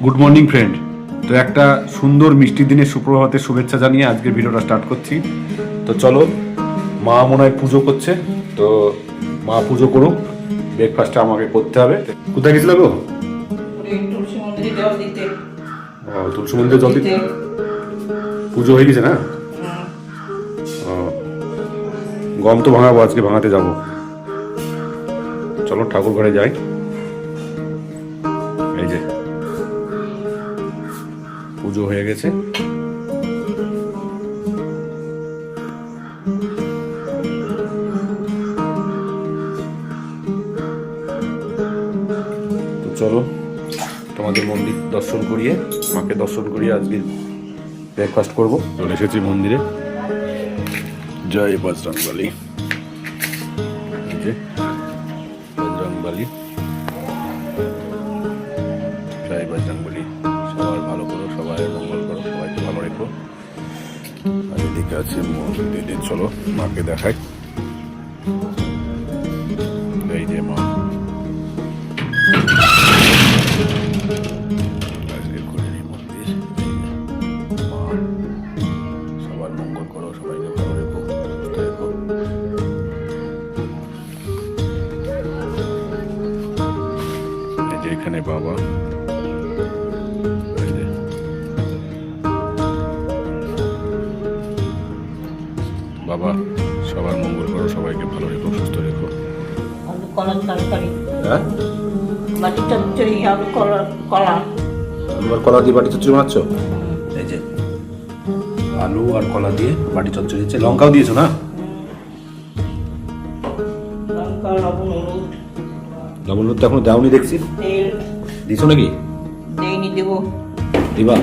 Good morning friend. তো একটা সুন্দর মিষ্টি দিনের সুপ্রভাতের শুভেচ্ছা জানিয়ে আজকের ভিডিওটা স্টার্ট করছি। তো চলো, মা মনে হয় পুজো করছে, তো মা পুজো করুক, ব্রেকফাস্টটা আমাকে করতে হবে। কোথায় গেছিল গো? তুলসী মন্দিরে জল দিতে। ও, তুলসী মন্দিরে জল দিতে। পুজো হয়ে গেছে না? ও, গম তো ভাঙাবো, আজকে ভাঙাতে যাবো। চলো ঠাকুর ঘরে যাই। এই যে পুজো হয়ে গেছে। তো চলো তোমাদের মন্দির দর্শন করিয়ে, মাকে দর্শন করিয়ে আজকে ব্রেকফাস্ট করবো। চলে এসেছি মন্দিরে। জয় বজরংবলী। এই যে বজরংবলী, জয় বজরংবলী। সবাই ভালো করো, সবাই মঙ্গল করো, সবাইকে ভালো রেখো। আর এদিকে আছে দিদি, চলো মাকে দেখাই। এই যে মা, আজকে ঘুরে মন্দির। মা সবার মঙ্গল করো, সবাইকে ভালো রেখো, সুস্থ রেখো। এই যে এখানে বাবা, এই যে বাবা সবার মঙ্গল করো, সবাইকে ভালো রেখো, সুস্থ রেখো। আলু কলার তরকারি, হ্যাঁ, বাটি চচ্চড়ি, আলু কলা কলা। আলু আর কলা দিয়ে বাটি চচ্চড়ি বানাচ্ছ? এই যে আলু আর কলা দিয়ে বাটি চচ্চড়ি হচ্ছে। লঙ্কাও দিয়েছো না? লঙ্কা, লবণ, হলুদ, লবণ তো এখনো দাওনি দেখছি। তেল দিছো নাকি? দেইনি, দেবো। দিবা?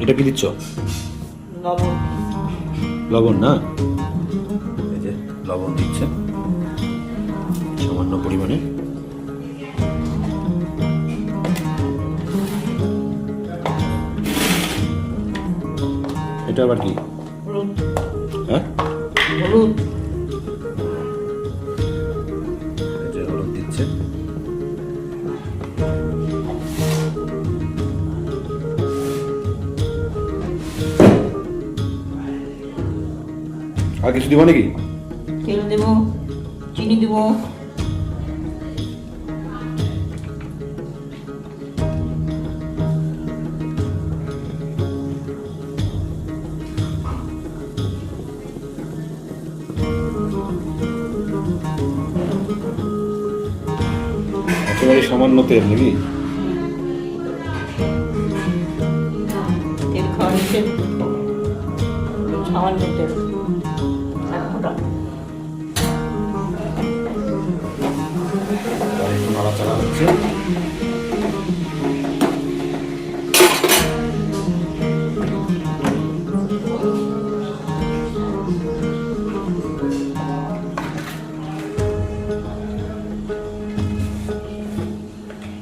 এটা কি দিচ্ছ? লবণ। লবণ না? এই যে লবণ দিচ্ছে সামান্য পরিমাণে। এটা আবার কি? হলুদ। হ্যাঁ, হলুদ। এই যে হলুদ দিচ্ছে। আর কিছু দিব নাকি? তেল দেবো, চিনি দেবো। একেবারে সামান্য তেল নাকি? তেল খাওয়া নিচ্ছে, সামান্য তেল, এক ফোঁটা। আর একটু নাড়াচাড়া হচ্ছে।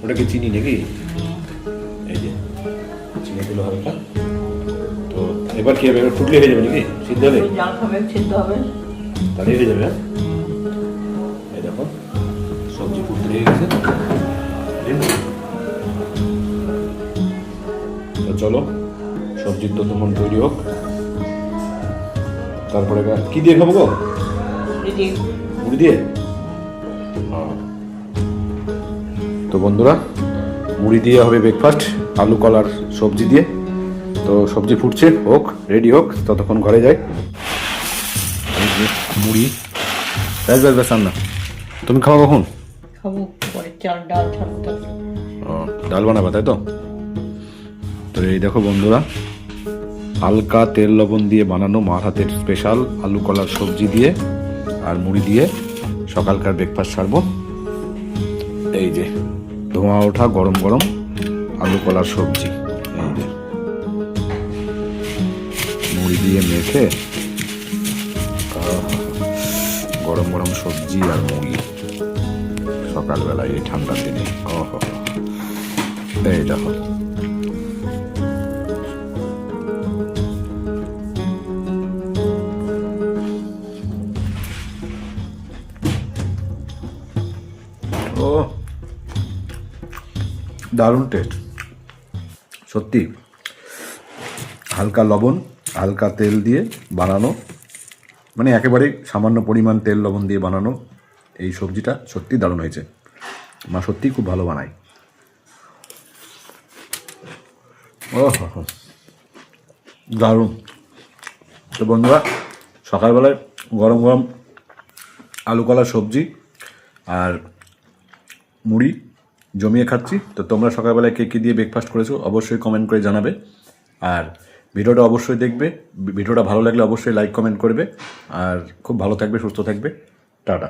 ওটা কি চিনি নাকি? এই যে চিনি দিল হালকা। তো এবার কি হবে? এবার ফুটলে হয়ে যাবে নাকি? সিদ্ধ হবে? জাল খাবে, সিদ্ধ হবে। তাহলে হয়ে যাবে। হ্যাঁ, এই দেখো সবজি ফুটতে লেগে গেছে। তো চলো সবজির তো তখন তৈরি হোক। তারপরে কি দিয়ে খাবো গো? রেডি। মুড়ি দিয়ে? তো বন্ধুরা, মুড়ি দিয়ে হবে ব্রেকফাস্ট, আলু কলার সবজি দিয়ে। তো সবজি ফুটছে, হোক, রেডি হোক, ততক্ষণ ঘরে যাই। মুড়ি ব্যাস ব্যাস ব্যাস, না তুমি খাওয়া কখন? খাবো পরে, চাল ডাল থাকবে থাকবে। ও, ডাল বানাবা তাই তো? তো এই দেখো বন্ধুরা, হালকা তেল লবণ দিয়ে বানানো মার হাতের স্পেশাল আলু কলার সবজি দিয়ে আর মুড়ি দিয়ে সকালকার ব্রেকফাস্ট সারবো। এই যে ধোঁয়া ওঠা গরম গরম আলু কলার সবজি, এই যে মুড়ি দিয়ে মেখে, গরম গরম সবজি আর মুড়ি সকালবেলায় এই ঠান্ডার দিনে। ওহো, এই দেখো ও দারুণ টেস্ট সত্যি। হালকা লবণ হালকা তেল দিয়ে বানানো, মানে একেবারেই সামান্য পরিমাণ তেল লবণ দিয়ে বানানো এই সবজিটা সত্যি দারুণ হয়েছে। মা সত্যিই খুব ভালো বানায়। ও দারুণ। তো বন্ধুরা, সকালবেলায় গরম গরম আলু কলার সবজি আর মুড়ি জমিয়ে খাচ্ছি। তো তোমরা সকালবেলায় কে কী দিয়ে ব্রেকফাস্ট করেছো অবশ্যই কমেন্ট করে জানাবে। আর ভিডিওটা অবশ্যই দেখবে। ভিডিওটা ভালো লাগলে অবশ্যই লাইক কমেন্ট করবে। আর খুব ভালো থাকবে, সুস্থ থাকবে। টাটা।